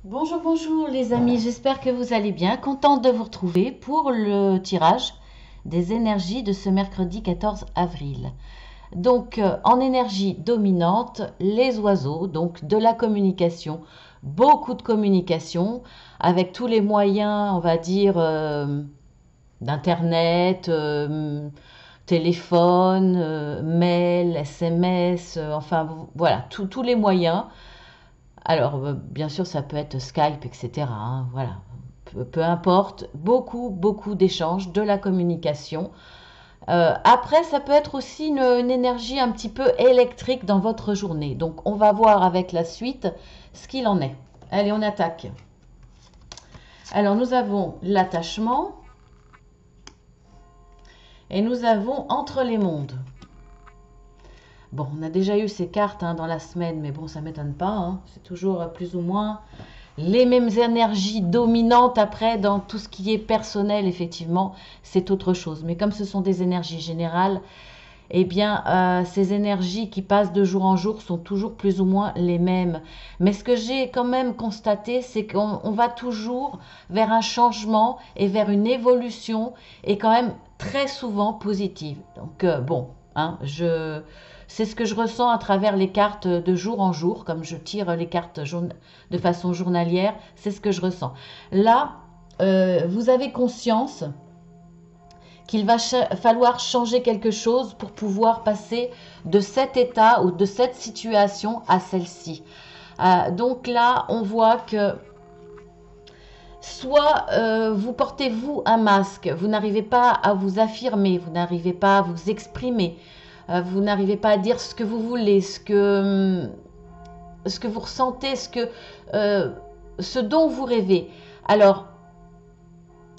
Bonjour, bonjour les amis, j'espère que vous allez bien. Contente de vous retrouver pour le tirage des énergies de ce mercredi 14 avril. Donc, en énergie dominante, les oiseaux, donc de la communication, beaucoup de communication avec tous les moyens, on va dire, d'internet, téléphone, mail, SMS, enfin voilà, tous les moyens. Alors, bien sûr, ça peut être Skype, etc., hein, voilà. Peu importe, beaucoup d'échanges, de la communication. Après, ça peut être aussi une énergie un petit peu électrique dans votre journée. Donc, on va voir avec la suite ce qu'il en est. Allez, on attaque. Alors, nous avons l'attachement et nous avons entre les mondes. Bon, on a déjà eu ces cartes hein, dans la semaine, mais bon, ça ne m'étonne pas, hein. C'est toujours plus ou moins les mêmes énergies dominantes après dans tout ce qui est personnel, effectivement, c'est autre chose. Mais comme ce sont des énergies générales, eh bien, ces énergies qui passent de jour en jour sont toujours plus ou moins les mêmes. Mais ce que j'ai quand même constaté, c'est qu'on va toujours vers un changement et vers une évolution et quand même très souvent positive. Donc, bon, hein, c'est ce que je ressens à travers les cartes de jour en jour, comme je tire les cartes de façon journalière, c'est ce que je ressens. Là, vous avez conscience qu'il va falloir changer quelque chose pour pouvoir passer de cet état ou de cette situation à celle-ci. Donc là, on voit que soit vous portez vous un masque, vous n'arrivez pas à vous affirmer, vous n'arrivez pas à vous exprimer, vous n'arrivez pas à dire ce que vous voulez, ce que vous ressentez, ce dont vous rêvez. Alors,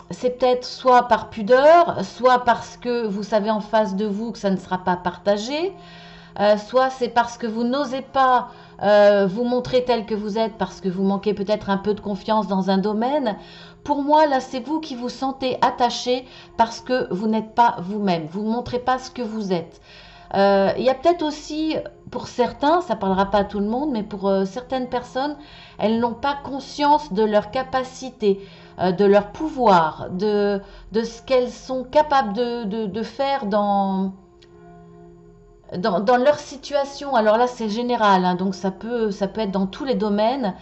c'est peut-être soit par pudeur, soit parce que vous savez en face de vous que ça ne sera pas partagé, soit c'est parce que vous n'osez pas vous montrer tel que vous êtes, parce que vous manquez peut-être un peu de confiance dans un domaine. Pour moi, là, c'est vous qui vous sentez attaché parce que vous n'êtes pas vous-même, vous ne montrez pas ce que vous êtes. Il y a peut-être aussi, pour certains, ça ne parlera pas à tout le monde, mais pour certaines personnes, elles n'ont pas conscience de leur capacité, de leur pouvoir, de ce qu'elles sont capables de faire dans leur situation. Alors là, c'est général, hein, donc ça peut être dans tous les domaines.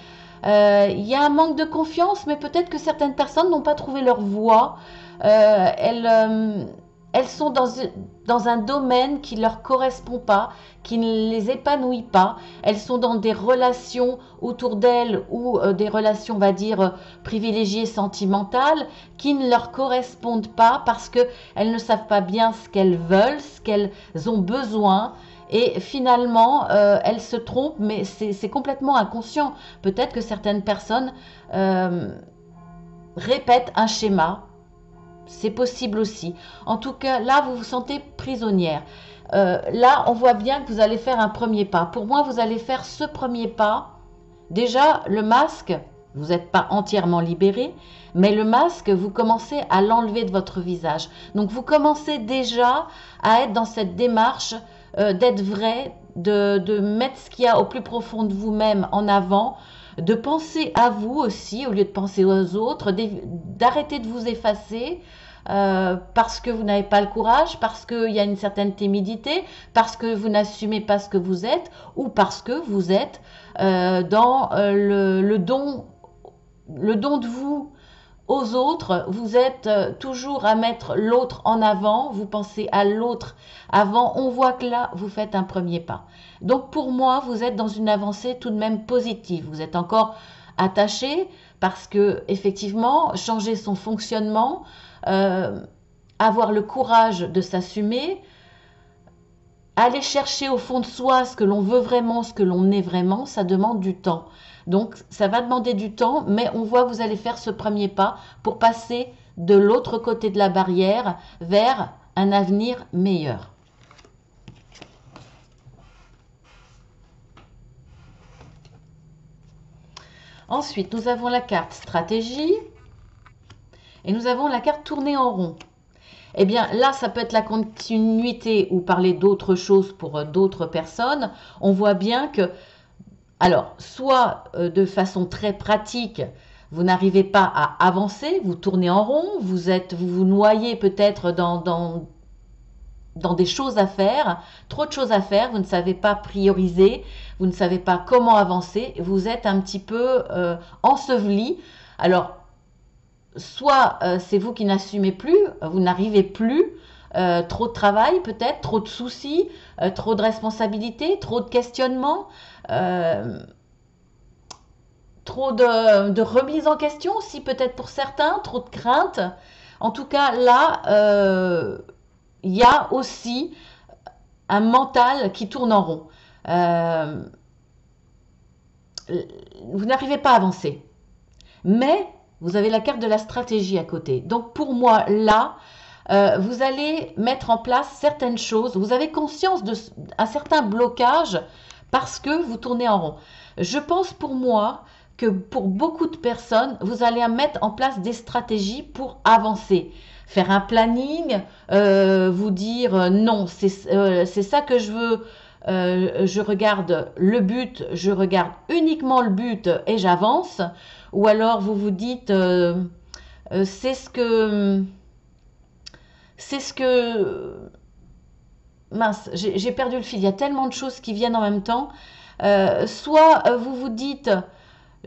Il y a un manque de confiance, mais peut-être que certaines personnes n'ont pas trouvé leur voie. Elles sont dans un domaine qui ne leur correspond pas, qui ne les épanouit pas. Elles sont dans des relations autour d'elles ou des relations, on va dire, privilégiées sentimentales, qui ne leur correspondent pas parce qu'elles ne savent pas bien ce qu'elles veulent, ce qu'elles ont besoin. Et finalement, elles se trompent, mais c'est complètement inconscient. Peut-être que certaines personnes répètent un schéma. C'est possible aussi. En tout cas, là, vous vous sentez prisonnière. Là, on voit bien que vous allez faire un premier pas. Pour moi, vous allez faire ce premier pas. Déjà, le masque, vous n'êtes pas entièrement libéré, mais le masque, vous commencez à l'enlever de votre visage. Donc, vous commencez déjà à être dans cette démarche d'être vrai, de mettre ce qu'il y a au plus profond de vous-même en avant, de penser à vous aussi au lieu de penser aux autres, d'arrêter de vous effacer parce que vous n'avez pas le courage, parce qu'il y a une certaine timidité, parce que vous n'assumez pas ce que vous êtes ou parce que vous êtes dans le don de vous aux autres, vous êtes toujours à mettre l'autre en avant, vous pensez à l'autre avant, on voit que là, vous faites un premier pas. Donc pour moi, vous êtes dans une avancée tout de même positive, vous êtes encore attaché parce que effectivement, changer son fonctionnement, avoir le courage de s'assumer, aller chercher au fond de soi ce que l'on veut vraiment, ce que l'on est vraiment, ça demande du temps. Donc ça va demander du temps, mais on voit que vous allez faire ce premier pas pour passer de l'autre côté de la barrière vers un avenir meilleur. Ensuite, nous avons la carte stratégie et nous avons la carte tournée en rond. Eh bien là, ça peut être la continuité ou parler d'autre chose pour d'autres personnes. On voit bien que Alors, soit de façon très pratique, vous n'arrivez pas à avancer, vous tournez en rond, vous vous noyez peut-être dans des choses à faire, trop de choses à faire, vous ne savez pas prioriser, vous ne savez pas comment avancer, vous êtes un petit peu enseveli. Alors, soit c'est vous qui n'assumez plus, vous n'arrivez plus, trop de travail peut-être, trop de soucis, trop de responsabilités, trop de questionnements, euh, trop de remise en question aussi peut-être pour certains, trop de craintes. En tout cas, là, il y a aussi un mental qui tourne en rond. Euh, vous n'arrivez pas à avancer. Mais vous avez la carte de la stratégie à côté. Donc pour moi, là, vous allez mettre en place certaines choses. Vous avez conscience d'un certain blocage parce que vous tournez en rond. Je pense pour moi que pour beaucoup de personnes, vous allez mettre en place des stratégies pour avancer. Faire un planning, vous dire non, c'est ça que je veux. Je regarde le but, je regarde uniquement le but et j'avance. Ou alors vous vous dites c'est ce que c'est ce que mince, j'ai perdu le fil. Il y a tellement de choses qui viennent en même temps. Soit vous vous dites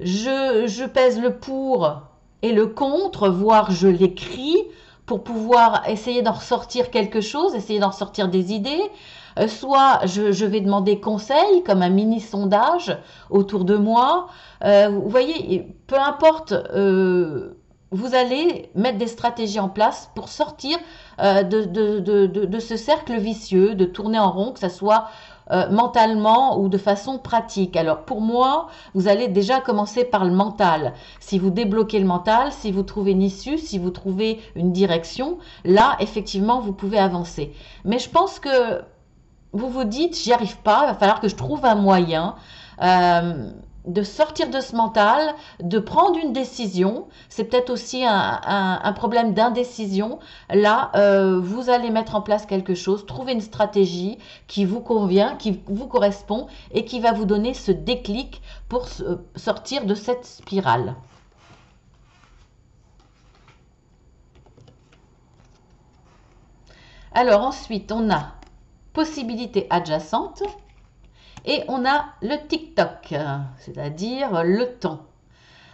je pèse le pour et le contre, voire je l'écris pour pouvoir essayer d'en ressortir quelque chose, essayer d'en ressortir des idées. Soit je vais demander conseil, comme un mini sondage autour de moi. Vous voyez, peu importe, vous allez mettre des stratégies en place pour sortir de ce cercle vicieux, de tourner en rond, que ce soit mentalement ou de façon pratique. Alors pour moi, vous allez déjà commencer par le mental. Si vous débloquez le mental, si vous trouvez une issue, si vous trouvez une direction, là, effectivement, vous pouvez avancer. Mais je pense que vous vous dites, j'y arrive pas, il va falloir que je trouve un moyen de sortir de ce mental, de prendre une décision. C'est peut-être aussi un problème d'indécision. Là, vous allez mettre en place quelque chose, trouver une stratégie qui vous convient, qui vous correspond et qui va vous donner ce déclic pour sortir de cette spirale. Alors ensuite, on a possibilités adjacentes. Et on a le TikTok, c'est-à-dire le temps.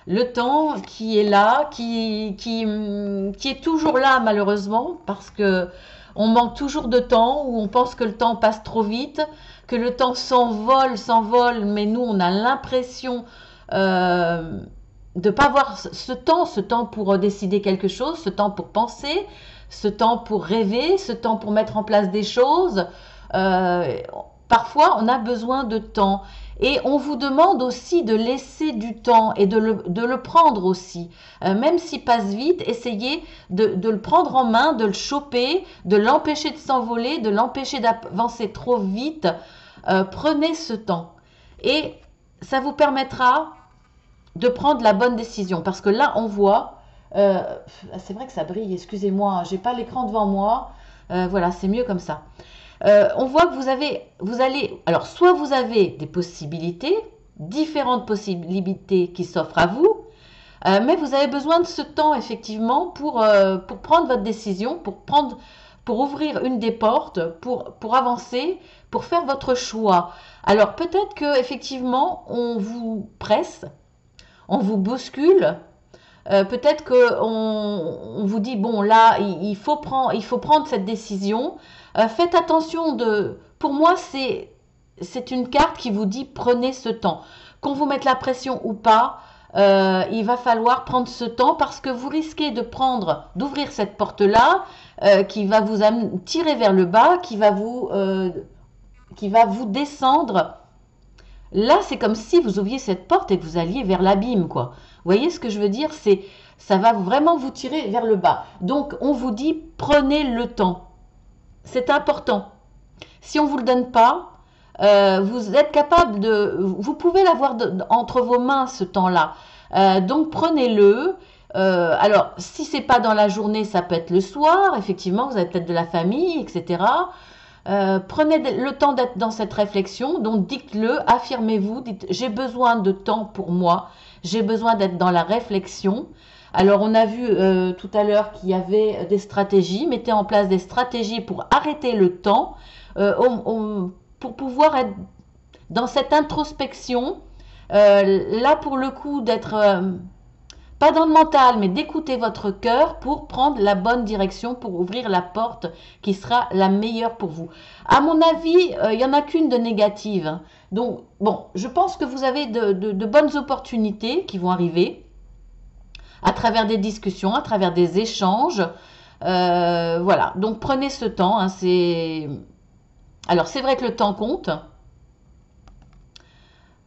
Le temps qui est là, qui est toujours là malheureusement, parce que on manque toujours de temps, ou on pense que le temps passe trop vite, que le temps s'envole, mais nous on a l'impression de ne pas avoir ce temps pour décider quelque chose, ce temps pour penser, ce temps pour rêver, ce temps pour mettre en place des choses. Euh, Parfois, on a besoin de temps. Et on vous demande aussi de laisser du temps et de le prendre aussi. Même s'il passe vite, essayez de le prendre en main, de le choper, de l'empêcher de s'envoler, de l'empêcher d'avancer trop vite. Prenez ce temps. Et ça vous permettra de prendre la bonne décision. Parce que là, on voit... c'est vrai que ça brille, excusez-moi, j'ai pas l'écran devant moi. Voilà, c'est mieux comme ça. On voit que vous allez, alors soit vous avez des possibilités, différentes possibilités qui s'offrent à vous, mais vous avez besoin de ce temps effectivement pour prendre votre décision, pour ouvrir une des portes, pour avancer, pour faire votre choix. Alors peut-être que effectivement on vous presse, on vous bouscule. Peut-être qu'on vous dit, bon là, il faut prendre cette décision. Faites attention Pour moi, c'est une carte qui vous dit, prenez ce temps. Qu'on vous mette la pression ou pas, il va falloir prendre ce temps parce que vous risquez d'ouvrir cette porte-là, qui va vous tirer vers le bas, qui va vous descendre. Là, c'est comme si vous ouvriez cette porte et que vous alliez vers l'abîme, quoi. Vous voyez ce que je veux dire? Ça va vraiment vous tirer vers le bas. Donc, on vous dit, prenez le temps. C'est important. Si on ne vous le donne pas, vous êtes capable vous pouvez l'avoir entre vos mains ce temps-là. Donc, prenez-le. Alors, si c'est pas dans la journée, ça peut être le soir. Effectivement, vous avez peut-être de la famille, etc. Prenez le temps d'être dans cette réflexion, donc dites-le, affirmez-vous, dites j'ai besoin de temps pour moi, j'ai besoin d'être dans la réflexion. Alors on a vu tout à l'heure qu'il y avait des stratégies, mettez en place des stratégies pour arrêter le temps, pour pouvoir être dans cette introspection, là pour le coup d'être pas dans le mental, mais d'écouter votre cœur pour prendre la bonne direction, pour ouvrir la porte qui sera la meilleure pour vous. À mon avis, il n'y en a qu'une de négative, hein. Donc, bon, je pense que vous avez de bonnes opportunités qui vont arriver à travers des discussions, à travers des échanges. Voilà, donc prenez ce temps, hein, alors, c'est vrai que le temps compte.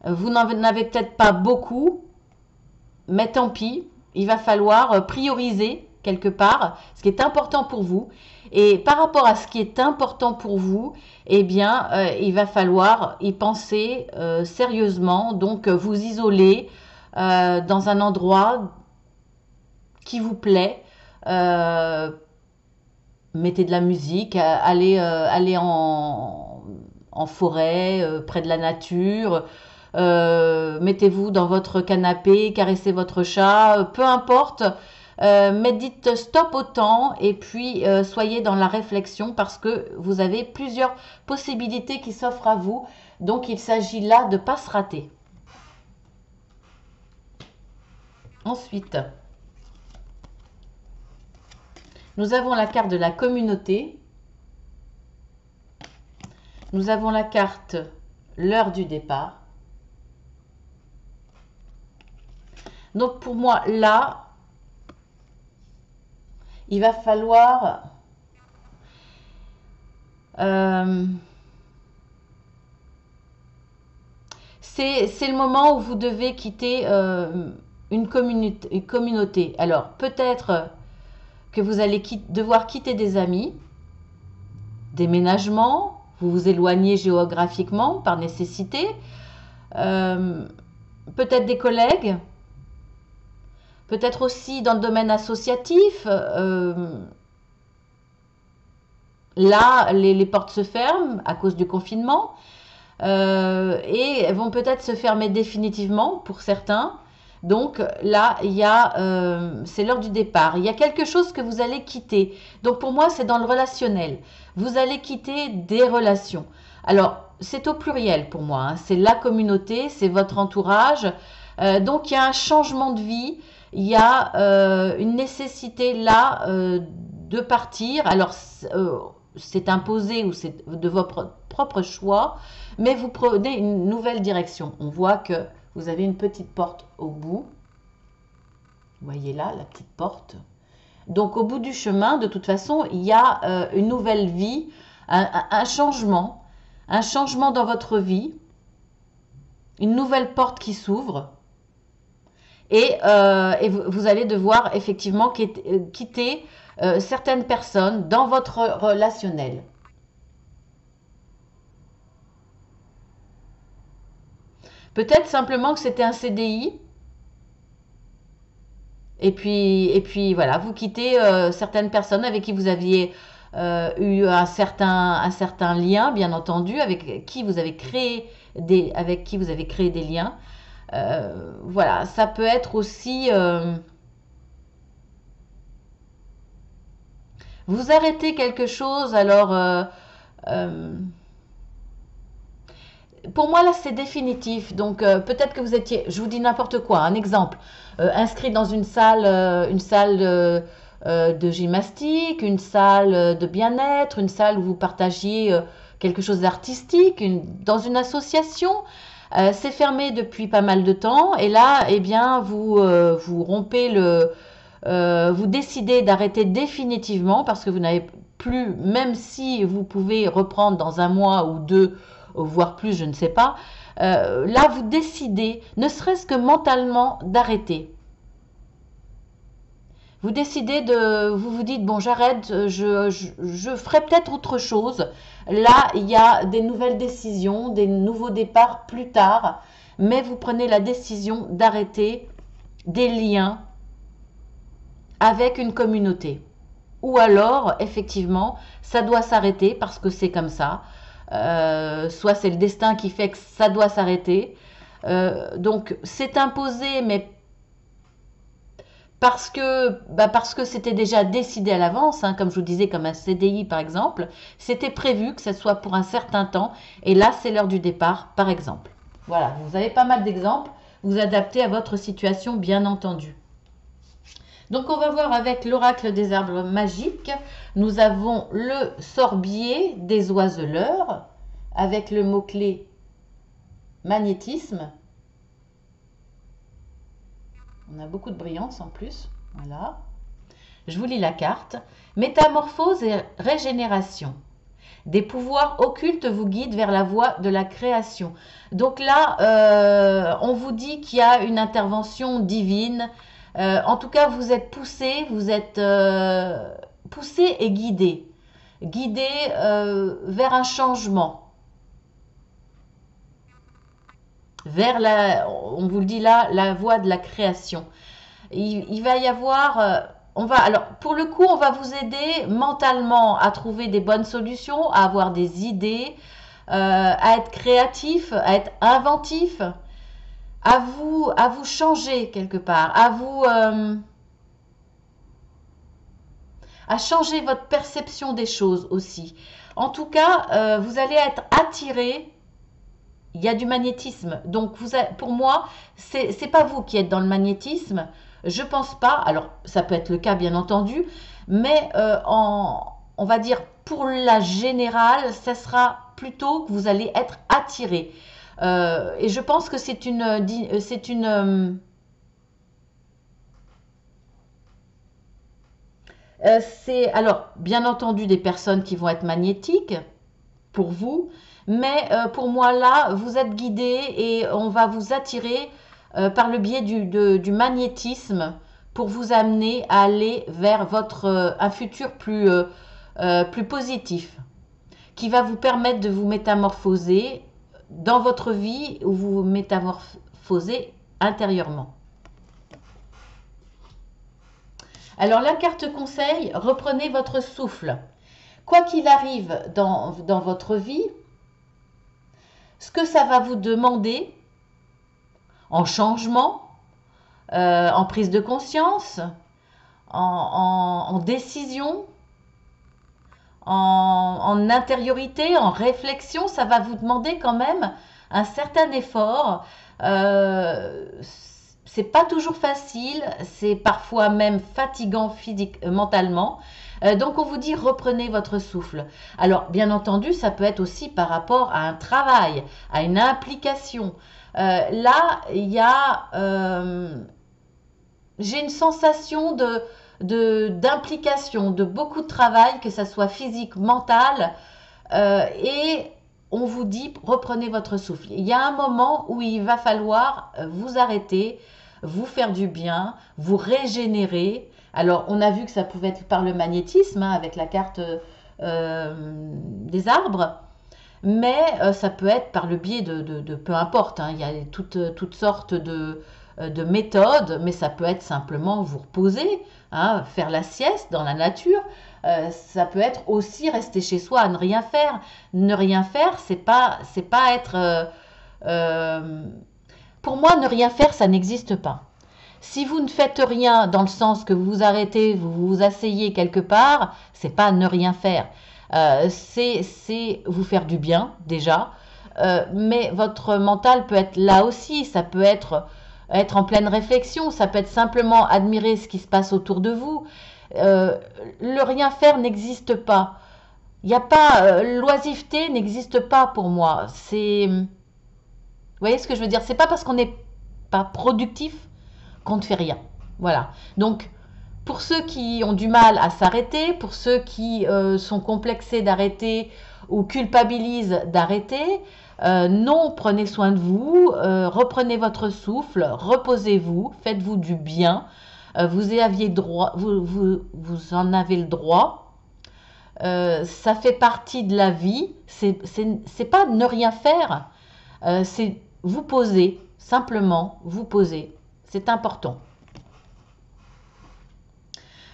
Vous n'en avez peut-être pas beaucoup, mais tant pis, il va falloir prioriser quelque part ce qui est important pour vous. Et par rapport à ce qui est important pour vous, eh bien, il va falloir y penser sérieusement. Donc, vous isoler dans un endroit qui vous plaît. Mettez de la musique, allez en forêt, près de la nature. Mettez-vous dans votre canapé, caressez votre chat, peu importe. Mais dites stop au temps et puis soyez dans la réflexion parce que vous avez plusieurs possibilités qui s'offrent à vous. Donc il s'agit là de ne pas se rater. Ensuite, nous avons la carte de la communauté. Nous avons la carte l'heure du départ. Donc pour moi, là, il va falloir c'est le moment où vous devez quitter une communauté. Alors peut-être que vous allez devoir quitter des amis, déménagement, vous vous éloignez géographiquement par nécessité, peut-être des collègues, peut-être aussi dans le domaine associatif. Là, les portes se ferment à cause du confinement et elles vont peut-être se fermer définitivement pour certains. Donc là, c'est l'heure du départ. Il y a quelque chose que vous allez quitter. Donc pour moi, c'est dans le relationnel. Vous allez quitter des relations. Alors, c'est au pluriel pour moi, hein. C'est la communauté, c'est votre entourage. Donc il y a un changement de vie. Il y a une nécessité là de partir. Alors, c'est imposé ou c'est de votre propre choix, mais vous prenez une nouvelle direction. On voit que vous avez une petite porte au bout. Vous voyez là, la petite porte. Donc, au bout du chemin, de toute façon, il y a une nouvelle vie, un changement dans votre vie, une nouvelle porte qui s'ouvre. Et vous allez devoir effectivement quitter certaines personnes dans votre relationnel. Peut-être simplement que c'était un CDI. Et puis voilà, vous quittez certaines personnes avec qui vous aviez eu un certain lien, bien entendu, avec qui vous avez créé des liens. Voilà, ça peut être aussi vous arrêtez quelque chose. Alors pour moi là c'est définitif. Donc peut-être que vous étiez, je vous dis n'importe quoi, un exemple, inscrit dans une salle de gymnastique, une salle de bien-être, une salle où vous partagiez quelque chose d'artistique, dans une association. C'est fermé depuis pas mal de temps et là, eh bien, vous rompez vous décidez d'arrêter définitivement parce que vous n'avez plus, même si vous pouvez reprendre dans un mois ou deux, voire plus, je ne sais pas, là, vous décidez, ne serait-ce que mentalement, d'arrêter. Vous décidez vous vous dites, bon, j'arrête, je ferai peut-être autre chose. Là, il y a des nouvelles décisions, des nouveaux départs plus tard, mais vous prenez la décision d'arrêter des liens avec une communauté. ou alors, effectivement, ça doit s'arrêter parce que c'est comme ça. Soit c'est le destin qui fait que ça doit s'arrêter. Donc, c'est imposé, mais parce que c'était déjà décidé à l'avance, hein, comme je vous disais, comme un CDI par exemple, c'était prévu que ce soit pour un certain temps, et là c'est l'heure du départ par exemple. Voilà, vous avez pas mal d'exemples, vous adaptez à votre situation bien entendu. Donc on va voir avec l'oracle des arbres magiques, nous avons le sorbier des oiseleurs, avec le mot-clé magnétisme. On a beaucoup de brillance en plus, voilà. Je vous lis la carte. Métamorphose et régénération. Des pouvoirs occultes vous guident vers la voie de la création. Donc là, on vous dit qu'il y a une intervention divine. En tout cas, vous êtes poussé, vous êtes poussé et guidé. Guidé vers un changement. Vers la, on vous le dit là, la voie de la création. Il va y avoir, alors pour le coup, on va vous aider mentalement à trouver des bonnes solutions, à avoir des idées, à être créatif, à être inventif, à vous changer quelque part, à changer votre perception des choses aussi. En tout cas, vous allez être attiré. Il y a du magnétisme. Donc, pour moi, c'est pas vous qui êtes dans le magnétisme. Je pense pas. Alors, ça peut être le cas, bien entendu. Mais on va dire, pour la générale, ça sera plutôt que vous allez être attiré. Et je pense que c'est alors, bien entendu, des personnes qui vont être magnétiques pour vous. Mais pour moi, là, vous êtes guidé et on va vous attirer par le biais du magnétisme pour vous amener à aller vers un futur plus positif, qui va vous permettre de vous métamorphoser dans votre vie ou vous métamorphosez intérieurement. Alors la carte conseil, reprenez votre souffle. Quoi qu'il arrive dans votre vie, ce que ça va vous demander en changement, en prise de conscience, en décision, en intériorité, en réflexion, ça va vous demander quand même un certain effort. C'est pas toujours facile, c'est parfois même fatigant mentalement. Donc on vous dit reprenez votre souffle. Alors bien entendu, ça peut être aussi par rapport à un travail, à une implication. Là, il y a, j'ai une sensation d'implication, de beaucoup de travail, que ça soit physique, mental, et on vous dit reprenez votre souffle. Il y a un moment où il va falloir vous arrêter, vous faire du bien, vous régénérer. Alors on a vu que ça pouvait être par le magnétisme, hein, avec la carte des arbres, mais ça peut être par le biais de peu importe, hein, il y a toutes sortes de méthodes, mais ça peut être simplement vous reposer, hein, faire la sieste dans la nature. Ça peut être aussi rester chez soi à ne rien faire. Ne rien faire, c'est pas être. Pour moi, ne rien faire, ça n'existe pas. Si vous ne faites rien dans le sens que vous vous arrêtez, vous vous asseyez quelque part, c'est pas ne rien faire. C'est vous faire du bien déjà, mais votre mental peut être là aussi. Ça peut être en pleine réflexion, ça peut être simplement admirer ce qui se passe autour de vous. Le rien faire n'existe pas. Il n'y a pas l'oisiveté n'existe pas pour moi. Vous voyez ce que je veux dire? C'est pas parce qu'on n'est pas productif qu'on ne fait rien. Voilà. Donc pour ceux qui ont du mal à s'arrêter, pour ceux qui sont complexés d'arrêter ou culpabilisent d'arrêter, non, prenez soin de vous, reprenez votre souffle, reposez-vous, faites-vous du bien. Vous en avez le droit. Ça fait partie de la vie. C'est pas ne rien faire. C'est vous poser, simplement vous poser. C'est important.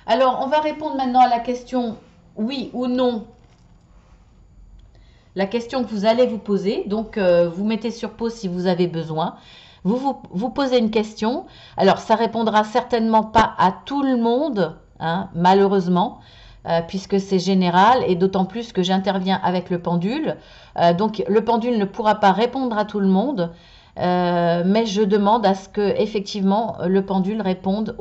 Alors, on va répondre maintenant à la question oui ou non. La question que vous allez vous poser. Donc, vous mettez sur pause si vous avez besoin. Vous posez une question. Alors, ça répondra certainement pas à tout le monde, hein, malheureusement, puisque c'est général et d'autant plus que j'interviens avec le pendule. Donc, le pendule ne pourra pas répondre à tout le monde, mais je demande à ce que effectivement le pendule réponde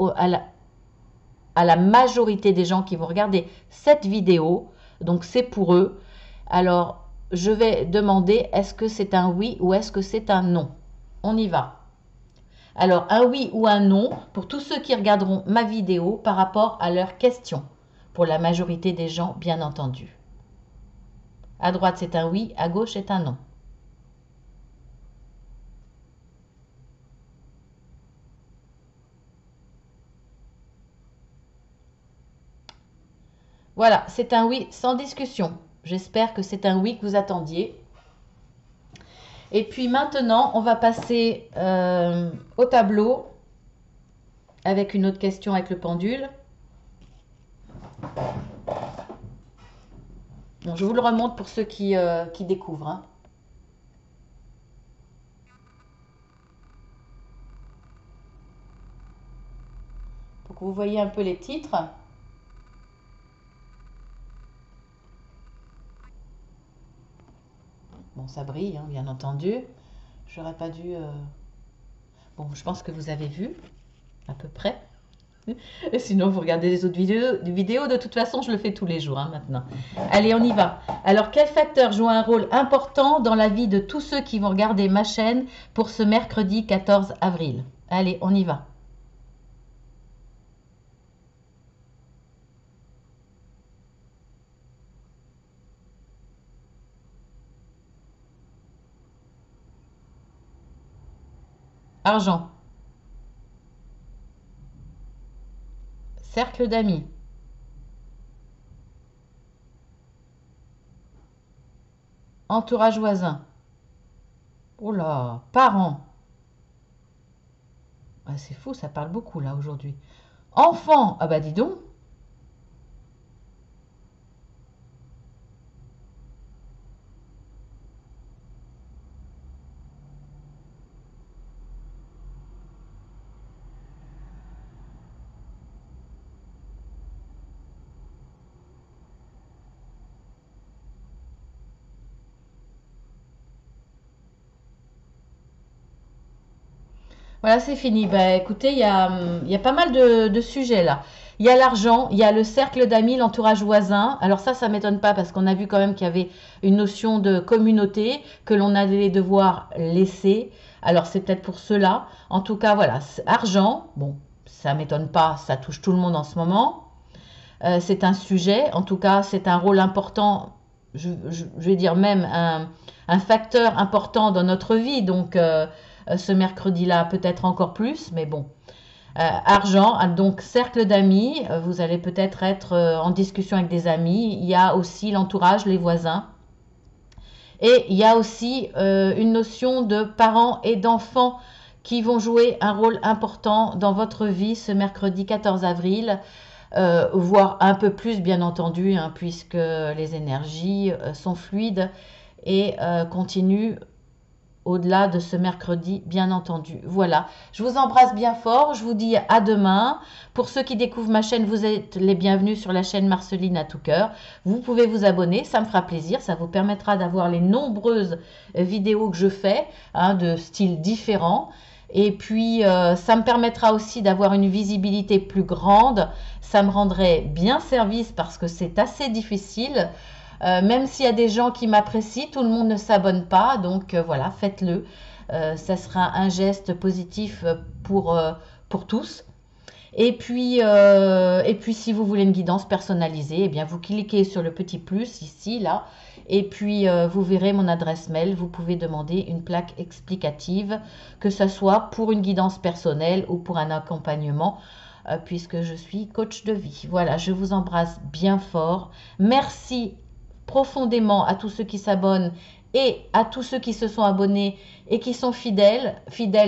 à la majorité des gens qui vont regarder cette vidéo. Donc, c'est pour eux. Alors, je vais demander est-ce que c'est un oui ou est-ce que c'est un non. On y va. Alors, un oui ou un non pour tous ceux qui regarderont ma vidéo par rapport à leurs questions. Pour la majorité des gens, bien entendu. À droite, c'est un oui, à gauche, c'est un non. Voilà, c'est un oui sans discussion. J'espère que c'est un oui que vous attendiez. Et puis maintenant, on va passer au tableau avec une autre question avec le pendule. Bon, je vous le remonte pour ceux qui découvrent, hein. Pour que vous voyez un peu les titres. Bon, ça brille, hein, bien entendu. J'aurais pas dû... Bon, je pense que vous avez vu, à peu près. Et sinon, vous regardez les autres vidéos. De toute façon, je le fais tous les jours, hein, maintenant. Allez, on y va. Alors, quel facteur joue un rôle important dans la vie de tous ceux qui vont regarder ma chaîne pour ce mercredi 14 avril? Allez, on y va. Argent. Cercle d'amis. Entourage voisin. Oh là, parents. Ah, c'est fou, ça parle beaucoup là aujourd'hui. Enfants. Ah bah dis donc. Voilà, c'est fini. Bah, écoutez, il y a pas mal de sujets là. Il y a l'argent, il y a le cercle d'amis, l'entourage voisin. Alors ça m'étonne pas parce qu'on a vu quand même qu'il y avait une notion de communauté que l'on allait devoir laisser. Alors c'est peut-être pour cela. En tout cas, voilà, argent. Bon, ça m'étonne pas, ça touche tout le monde en ce moment. C'est un sujet, en tout cas, c'est un rôle important. Je vais dire même un facteur important dans notre vie. Donc ce mercredi-là, peut-être encore plus, mais bon. Argent, donc cercle d'amis, vous allez peut-être être en discussion avec des amis. Il y a aussi l'entourage, les voisins. Et il y a aussi une notion de parents et d'enfants qui vont jouer un rôle important dans votre vie ce mercredi 14 avril, voire un peu plus bien entendu, hein, puisque les énergies sont fluides et continuent au-delà de ce mercredi, bien entendu. Voilà, je vous embrasse bien fort, je vous dis à demain. Pour ceux qui découvrent ma chaîne, vous êtes les bienvenus sur la chaîne Marceline à tout cœur. Vous pouvez vous abonner, ça me fera plaisir, ça vous permettra d'avoir les nombreuses vidéos que je fais, hein, de styles différents. Et puis, ça me permettra aussi d'avoir une visibilité plus grande. Ça me rendrait bien service parce que c'est assez difficile. Même s'il y a des gens qui m'apprécient, tout le monde ne s'abonne pas. Donc voilà, faites-le. Ça sera un geste positif pour tous. Et puis, si vous voulez une guidance personnalisée, eh bien, vous cliquez sur le petit plus ici, là. Et puis, vous verrez mon adresse mail. Vous pouvez demander une plaque explicative, que ce soit pour une guidance personnelle ou pour un accompagnement, puisque je suis coach de vie. Voilà, je vous embrasse bien fort. Merci profondément à tous ceux qui s'abonnent et à tous ceux qui se sont abonnés et qui sont fidèles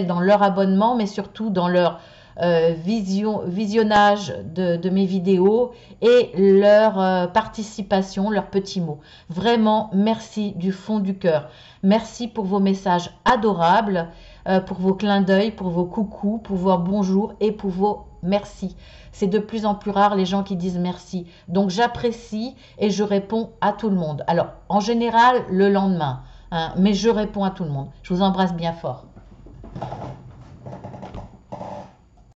dans leur abonnement, mais surtout dans leur visionnage de mes vidéos et leur participation, leurs petits mots. Vraiment, merci du fond du cœur. Merci pour vos messages adorables, pour vos clins d'œil, pour vos coucous, pour vos bonjours et pour vos merci. C'est de plus en plus rare les gens qui disent merci. Donc j'apprécie et je réponds à tout le monde. Alors en général le lendemain, hein, mais je réponds à tout le monde. Je vous embrasse bien fort.